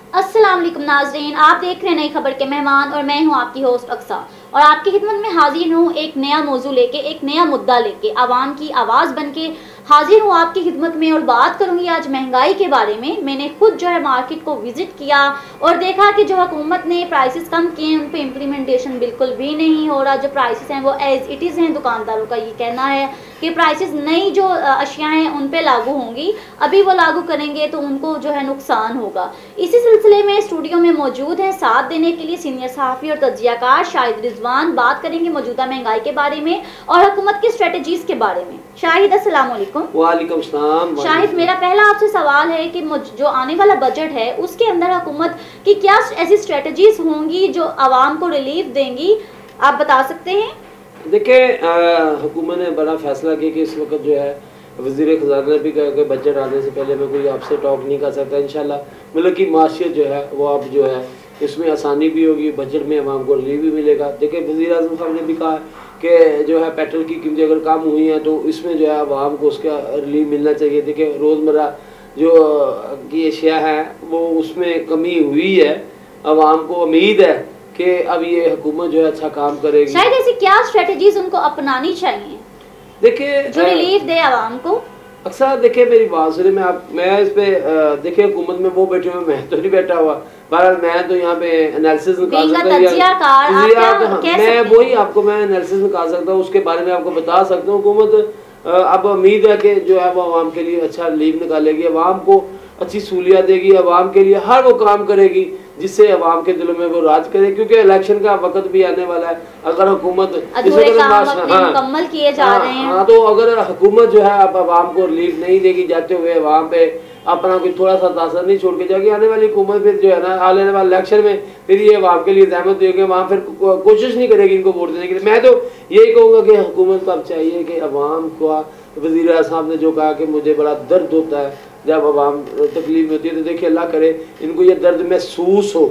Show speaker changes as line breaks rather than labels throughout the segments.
अस्सलाम वालेकुम नाज़रीन, आप देख रहे हैं नई खबर के मेहमान और मैं हूं आपकी होस्ट अक्सा और आपकी खिदमत में हाजिर हूं एक नया मौजू लेके, एक नया मुद्दा लेके, आवाम की आवाज़ बन के हाजिर हूं आपकी खिदमत में। और बात करूंगी आज महंगाई के बारे में। मैंने खुद जो है मार्केट को विजिट किया और देखा कि जो हुकूमत ने प्राइसेस कम किए हैं उन पे इम्प्लीमेंटेशन बिल्कुल भी नहीं हो रहा। जो प्राइसेस हैं वो एज इट इज़ हैं। दुकानदारों का ये कहना है कि प्राइसेस नई जो अशिया हैं उन पे लागू होंगी, अभी वो लागू करेंगे तो उनको जो है नुकसान होगा। इसी सिलसिले में स्टूडियो में मौजूद हैं साथ देने के लिए सीनियर सहाफ़ी और तज्जियाकार शाहिद रिजवान। बात करेंगे मौजूदा महंगाई के बारे में और हुकूमत की स्ट्रेटजीज के बारे में। शाहिद अस्सलाम वालेकुम।
वालेकुम सलाम।
शाहिद, मेरा पहला आपसे सवाल है कि जो आने वाला बजट है उसके अंदर हुकूमत की क्या ऐसी स्ट्रेटजीज होंगी जो आवाम को रिलीफ देंगी, आप बता सकते हैं?
देखिए, हुकूमत ने बड़ा फैसला किया कि इस वक्त जो है वज़ीर ख़ज़ाना ने भी कहा कि बजट आने से पहले मैं कोई आपसे टॉक नहीं कर सकता। इंशाल्लाह मुल्क की माशियत जो है वो अब जो है इसमें आसानी भी होगी, बजट में आवाम को रिलीफ भी मिलेगा। देखिए, वज़ीर आज़म साहब ने भी कहा कि जो है पेट्रोल की कीमतें अगर कम हुई हैं तो इसमें जो है आवाम को उसका रिलीफ मिलना चाहिए। देखिए, रोज़मर्रा जो की अशिया है वो उसमें कमी हुई है। आवाम को उम्मीद है कि अब ये हुकूमत जो है अच्छा काम करेगी।
शायद ऐसी क्या स्ट्रेटजीज उनको अपनानी चाहिए
देखिए
जो रिलीफ दे आवाम को?
अक्सर देखिए मेरी बात सुनिए, मैं इस पे देखिए हुकूमत में वो बैठे हुए, मैं तो नहीं बैठा हुआ। बहरहाल मैं तो यहाँ पे एनालिसिस निकाल सकता हूँ, मैं वही आपको मैं एनालिसिस निकाल सकता हूँ, उसके बारे में आपको बता सकता हूँ। हुकूमत अब उम्मीद है कि जो है वो आवाम के लिए अच्छा रिलीफ निकालेगी, आवाम को अच्छी सहूलियत देगी, आवाम के लिए हर वो काम करेगी जिससे आवाम के दिलों में वो राज करे, क्योंकि इलेक्शन का वक्त भी आने वाला है। अगर हुकूमत
मुकम्मल किए जा रहे हैं
तो अगर हुकूमत जो है अब आवाम को रिलीफ नहीं देगी, जाते हुए आवाम पे अपना कोई थोड़ा सा तासर नहीं छोड़ के जाएगी, आने वाली हुकूमत फिर जो है ना आने वाले इलेक्शन में फिर ये आवाम के लिए जहमत देगी, वहाँ फिर कोशिश नहीं करेगी इनको वोट देने के लिए। मैं तो यही कहूँगा कि हुकूमत को अब चाहिए कि अवाम को, वज़ीर आज़म साहब ने जो कहा कि मुझे बड़ा दर्द होता है जब आवाम तकलीफ में होती है, तो देखिए अल्लाह करे इनको ये दर्द महसूस हो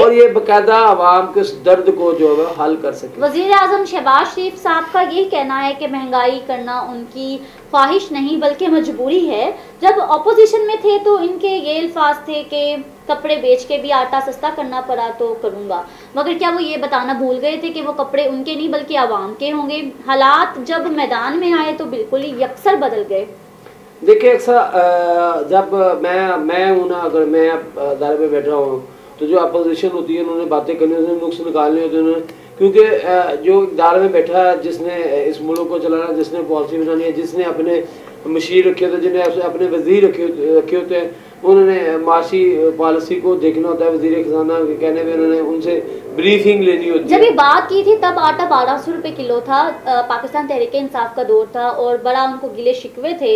और ये बाकायदा आवाम के उस दर्द को जो है हल कर सके।
वज़ीर आज़म शहबाज शरीफ साहब का यही कहना है कि महंगाई करना उनकी ख्वाहिश नहीं बल्कि मजबूरी है। जब अपोजिशन में थे तो इनके ये अल्फाज थे कि कपड़े बेच के भी आटा सस्ता करना पड़ा तो करूँगा, मगर क्या वो ये बताना भूल गए थे कि वो कपड़े उनके नहीं बल्कि आवाम के होंगे? हालात जब मैदान में आए तो बिल्कुल ही यकसर बदल गए।
देखिए अक्सर जब मैं हूँ ना, अगर मैं अदारे में बैठ रहा हूँ तो जो अपोजिशन होती है उन्होंने बातें करनी, उन्होंने नुक्स निकालने होते हैं, क्योंकि जो इदारे में बैठा है जिसने इस मुल्क को चलाना, जिसने पॉलिसी बनानी है, जिसने अपने मशीर रखे होते हैं, जिन्हें अपने वज़ीर रखे होते हैं, उन्होंने माशी पॉलिसी को देखना होता है। वज़ीर ख़ज़ाना के कहने में उन्होंने उनसे ब्रीफिंग लेनी होती है।
जब ये बात की थी तब आटा 1200 रुपये किलो था, पाकिस्तान तहरीक इंसाफ का दौर था और बड़ा उनको गिले शिकवे थे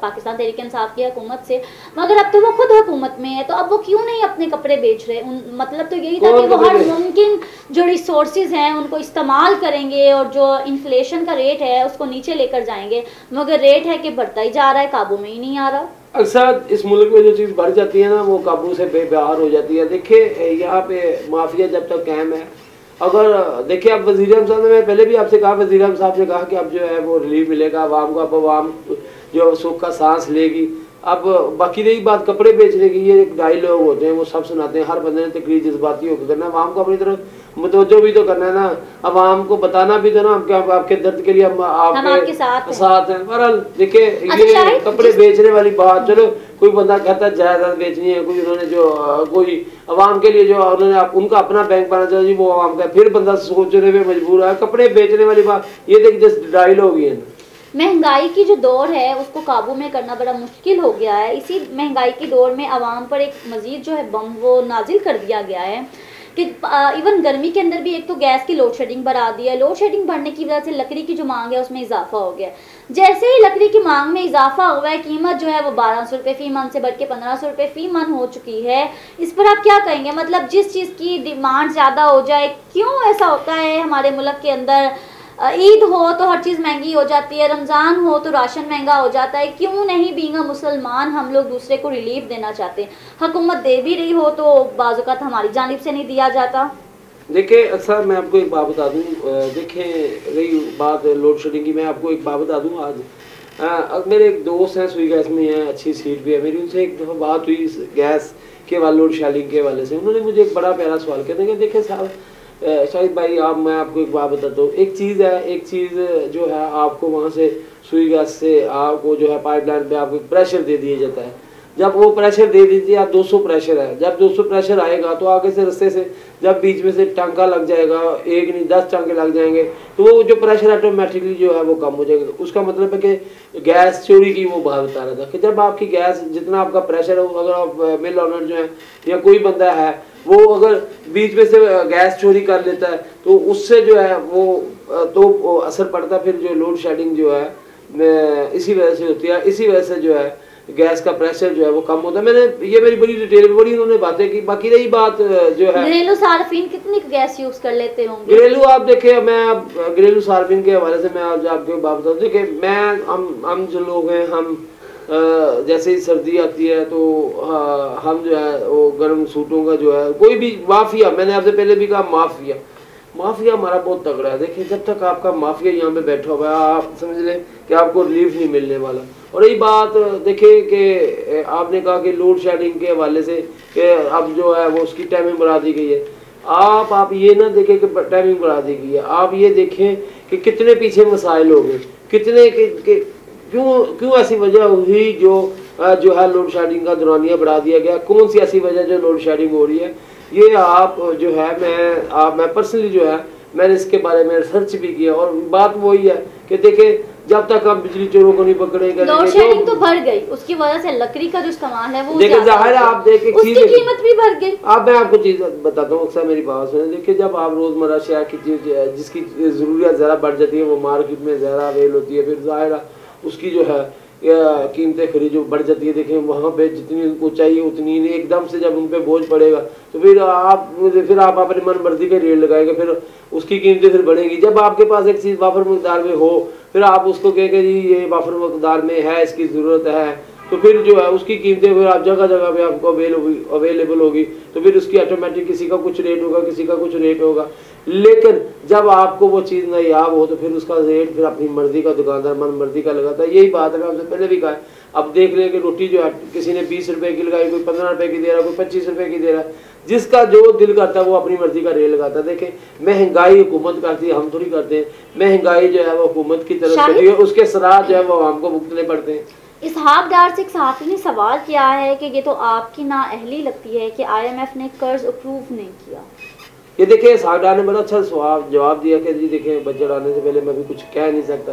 पाकिस्तान तहरीक इंसाफ की हुकूमत से, मगर अब तो वो खुद हुकूमत में है, तो अब वो क्यों नहीं अपने कपड़े बेच रहे? मतलब तो यही था कि वो हर मुमकिन जो रिसोर्सेज हैं उनको इस्तेमाल करेंगे और जो इन्फ्लेशन का रेट है उसको नीचे लेकर जाएंगे, मगर रेट है कि बढ़ता ही जा रहा है, काबू में ही नहीं आ रहा।
अक्सर इस मुल्क में जो चीज़ बढ़ जाती है ना वो काबू से बेबहार हो जाती है। देखिए यहाँ पे माफिया जब तक कायम है, अगर देखिए अब वज़ीर आज़म साहब ने, मैं पहले भी आपसे कहा, वज़ीर आज़म साहब ने कहा कि अब जो है वो रिलीफ मिलेगा आवाम को, अब आवाम जो सुख का सांस लेगी। अब बाकी रही बात कपड़े बेचने की, ये एक डायलॉग होते हैं वो सब सुनाते हैं, हर बंदे ने तकरीर जज्बाती होकर करना है, आवाम को अपनी तरफ मुतवज्जो भी तो करना है ना, आवाम को बताना भी तो ना आपके दर्द के लिए हम आपके साथ हैं। बहरहाल देखिए ये कपड़े बेचने वाली बात, चलो कोई बंदा कहता है जायदाद बेचनी है, कोई उन्होंने जो कोई आवाम के लिए जो उन्होंने उनका अपना बैंक बनाना चाहिए वो आवाम का, फिर बंदा सोचने में मजबूर है। कपड़े बेचने वाली बात ये देखिए जस्ट डायलॉग ही है।
महंगाई की जो दौर है उसको काबू में करना बड़ा मुश्किल हो गया है। इसी महंगाई की दौर में आवाम पर एक मजीद जो है बम वो नाजिल कर दिया गया है कि इवन गर्मी के अंदर भी एक तो गैस की लोड शेडिंग बढ़ा दी है। लोड शेडिंग बढ़ने की वजह से लकड़ी की जो मांग है उसमें इजाफा हो गया। जैसे ही लकड़ी की मांग में इजाफा हुआ है, कीमत जो है वो 1200 रुपये फी मन से बढ़ के 1500 रुपये फी मन हो चुकी है। इस पर आप क्या कहेंगे? मतलब जिस चीज़ की डिमांड ज़्यादा हो जाए, क्यों ऐसा होता है हमारे मुल्क के अंदर? ईद हो तो हर चीज़ महंगी हो जाती है, रमज़ान हो तो राशन महंगा हो जाता है। क्यों नहीं बींगा मुसलमान हम लोग दूसरे को रिलीफ देना चाहते हैं? हुकूमत दे भी रही हो तो बाज़-औक़ात हमारी जानिब से नहीं दिया जाता।
देखिए अक्सर मैं आपको एक बात बता दूं, देखें रही बात लोड शेडिंग की, मैं आपको एक बात बता दूं। आज मेरे एक दोस्त हैं सुई गैस में हैं, अच्छी सीट भी है मेरी, उनसे एक दफ़ा बात हुई गैस के वाले लोड शेडिंग के हवाले से उन्होंने मुझे एक बड़ा प्यारा सवाल किया कि देखिए साहब शाहिद भाई आप, मैं आपको एक बात बताता हूँ, एक चीज़ जो है आपको वहाँ से सुई गैस से आपको जो है पाइपलाइन पे आपको प्रेशर दे दिया जाता है। जब वो प्रेशर दे दीजिए आप 200 प्रेशर है, जब 200 प्रेशर आएगा तो आगे से रास्ते से जब बीच में से टांका लग जाएगा, एक नहीं 10 टांके लग जाएंगे, तो वो जो प्रेशर ऑटोमेटिकली जो है वो कम हो जाएगा। उसका मतलब है कि गैस चोरी की वो बात बता रहा था कि जब आपकी गैस जितना आपका प्रेशर है, अगर आप मिल ऑनर जो है या कोई बंदा है वो अगर बीच में से गैस चोरी कर लेता है तो उससे जो है वो तो असर पड़ता है। फिर जो लोड शेडिंग जो है इसी वजह से होती है, इसी वजह से जो है गैस का प्रेशर जो है वो कम होता है। मैंने ये मेरी बड़ी डिटेल में बड़ी उन्होंने बातें की। बाकी रही बात जो है
घरेलू सार्फिन कितनी गैस यूज कर लेते होंगे?
घरेलू आप देखे, मैं अब घरेलू सार्फिन के हवाले से मैं आज आपको बात बताऊँ। देखिए मैं हम जो लोग हैं, हम जैसे ही सर्दी आती है तो हम जो है वो गर्म सूटों का जो है कोई भी माफिया, मैंने आपसे पहले भी कहा माफिया हमारा बहुत तगड़ा है। देखिए जब तक आपका माफिया यहाँ पे बैठा हुआ है आप समझ लें कि आपको रिलीफ नहीं मिलने वाला। और यही बात देखिए कि आपने कहा कि लोड शेडिंग के हवाले से कि अब जो है वो उसकी टाइमिंग बढ़ा दी गई है। आप ये ना देखें कि टाइमिंग बढ़ा दी गई है, आप ये देखें कि कितने पीछे मसाइल हो गए, कितने क्यों ऐसी वजह हुई जो है लोड शेडिंग का दौरानिया बढ़ा दिया गया। कौन सी ऐसी वजह जो लोड शेडिंग हो रही है, ये आप जो है मैं पर्सनली जो है मैंने इसके बारे में रिसर्च भी किया। और बात वही है कि देखे जब तक हम बिजली चोरों को नहीं पकड़ेंगे,
लोड शेडिंग तो बढ़ गई, उसकी वजह से लकड़ी का जो इस्तेमाल है वो
देखिए जाहिर है आप देखें
उसकी कीमत भी बढ़ गई।
अब मैं आपको चीज बताता हूँ, अक्सर मेरी बात सुने। देखिए जब आप रोजमर्रा शेयर की चीज जिसकी जरूरत ज़रा बढ़ जाती है वो मार्केट में ज़्यादा अवेल होती है, फिर जाहिर है उसकी जो है कीमतें खरीद जो बढ़ जाती है। देखें वहाँ पे जितनी उनको चाहिए उतनी नहीं, एकदम से जब उन पे बोझ पड़ेगा तो फिर आप अपनी मन मर्जी के रेट लगाएंगे, फिर उसकी कीमतें फिर बढ़ेगी। जब आपके पास एक चीज़ वाफर मकदार में हो फिर आप उसको कहेंगे जी ये वाफर मकदार में है, इसकी ज़रूरत है, तो फिर जो है उसकी कीमतें फिर आप जगह जगह पे आपको अवेलेबल होगी, तो फिर उसकी ऑटोमेटिक किसी का कुछ रेट होगा, किसी का कुछ रेट होगा। लेकिन जब आपको वो चीज़ नायाब हो तो फिर उसका रेट फिर अपनी मर्जी का दुकानदार मन मर्जी का लगाता है। यही बात है, मैं आपसे पहले भी कहा। अब देख लें कि रोटी जो है किसी ने 20 रुपए की लगाई, कोई 15 रुपए की दे रहा, कोई 25 रुपए की दे रहा है, जिसका जो दिल करता है वो अपनी मर्जी का रेट लगाता है। देखें महंगाई हुकूमत करती है, हम थोड़ी करते हैं। महंगाई जो है वो हुकूमत की तरफ चली है, उसके असरात जो है वो हमको भुगतने पड़ते हैं।
इसहाक डार से एक सहाफ़ी ने सवाल किया है कि ये तो आपकी नाअहली लगती है कि IMF ने कर्ज अप्रूव नहीं किया।
ये देखिए इसहाक डार ने बड़ा अच्छा जवाब दिया कि जी देखें बजट आने से पहले मैं भी कुछ कह नहीं सकता।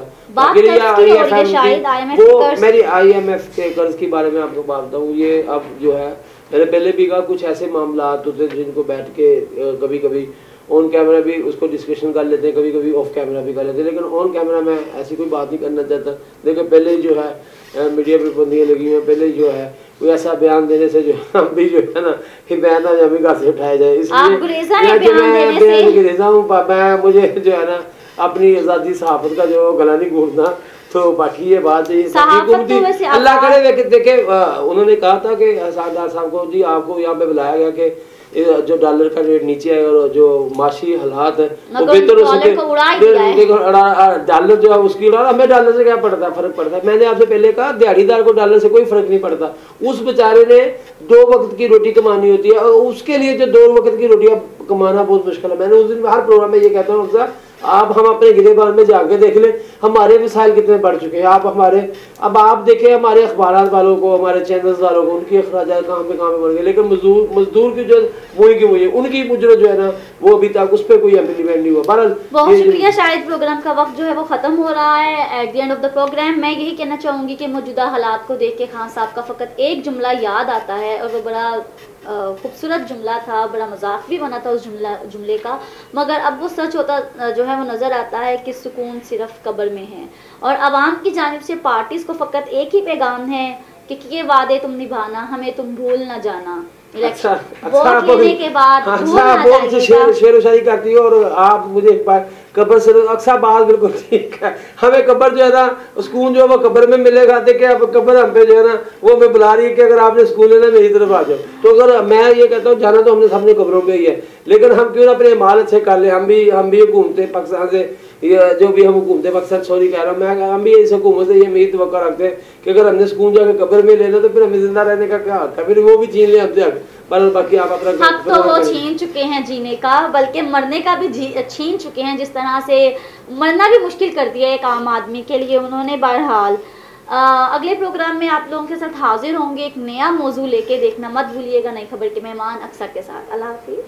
मेरी IMF के कर्ज के बारे में आपको बात बताऊँ, ये अब जो है मैंने पहले भी कहा कुछ ऐसे मामला होते हैं जिनको बैठ के कभी कभी ऑन कैमरा भी उसको डिस्कशन कर लेते हैं, कभी कभी ऑफ कैमरा भी कर लेते हैं, लेकिन ऑन कैमरा में ऐसी कोई बात नहीं करना चाहता। देखिए पहले जो है मीडिया पर पाबंदियाँ लगी हुई हैं, पहले जो है कोई ऐसा बयान देने से जो हम भी जो है ना कि बयान हमें घर से उठाया जाए, इसलिए मैं गुरेजा हूँ। मैं मुझे जो है ना अपनी आज़ादी सहाफ़त का जो गला नहीं घूटना। तो बाकी ये बात है अल्लाह करे। देखे उन्होंने कहा था कि सरदार साहब को जी आपको यहाँ पे बुलाया गया कि जो डॉलर का रेट नीचे है और जो माशी हालात है वो बेहतर हो सके। डॉलर जो है उसकी हमें डॉलर से क्या पड़ता है, फर्क पड़ता है। मैंने आपसे पहले कहा दिहाड़ीदार को डॉलर से कोई फर्क नहीं पड़ता। उस बेचारे ने 2 वक्त की रोटी कमानी होती है और उसके लिए जो 2 वक्त की रोटियां कमाना बहुत मुश्किल है। मैंने उस दिन हर प्रोग्राम में ये कहता हूँ सर आप हम अपने गिरेबान में जाके देख लें हमारे मिसाइल कितने बढ़ चुके हैं। अब आप देखें हमारे अखबार वालों को, हमारे चैनल्स वालों को, उनकी अखराजात कहाँ पे बढ़ गए, लेकिन मजदूर की जो वही की वही उनकी उजरत जो है ना वो अभी तक उस पर कोई इम्प्लीमेंट नहीं हुआ। बहरहाल
बहुत शुक्रिया। शायद प्रोग्राम का वक्त जो है वो खत्म हो रहा है। At the end of the program मैं यही कहना चाहूँगी कि मौजूदा हालात को देख के खान साहब का फ़कत एक जुमला याद आता है और वो बड़ा खूबसूरत जुमला था, बड़ा मजाक भी बना था उस जुमले का, मगर अब वो सच होता जो है वो नज़र आता है कि सुकून सिर्फ कब्र में है। और आवाम की जानिब से पार्टीज़ को फ़कत एक ही पैगाम है कि ये वादे तुम निभाना, हमें तुम भूल ना जाना। वोट लेने के बाद
शेर व शायरी करती है और आप मुझे एक बार कब्र से अक्सर बात बिल्कुल ठीक है। हमें कब्र जो है ना सुकून जो है वो कब्र में मिलेगा। देखिए अब कब्र हम पे जो है ना वो हमें बुला रही है कि अगर आपने सुकून लेना मेरी तरफ आ जाओ। तो अगर मैं ये कहता हूँ जाना तो हमने सामने कब्रों पे ही है, लेकिन हम क्यों ना अपने माल अच्छे कर ले। हम भी घूमते पाकिस्तान से ये जो भी हम हुकूमत मकसद सॉरी कह रहा हूँ मैं, हम भी इस हुकूमत से ये उम्मीद वक़्त रखते हैं कि अगर हमने सुकून जाकर कब्र में लेना तो फिर हमें जिंदा रहने का क्या हक है, फिर वो भी छीन ले हमसे हक। पर बाकी आप अपना
हक तो वो छीन चुके हैं जीने का, बल्कि मरने का भी छीन चुके हैं। जिस तरह से मरना भी मुश्किल कर दिया एक आम आदमी के लिए उन्होंने। बहरहाल अगले प्रोग्राम में आप लोगों के साथ हाजिर होंगे एक नया मौजू लेके, देखना मत भूलिएगा नई खबर के मेहमान अक्सर के साथ। अल्लाह हाफिज़।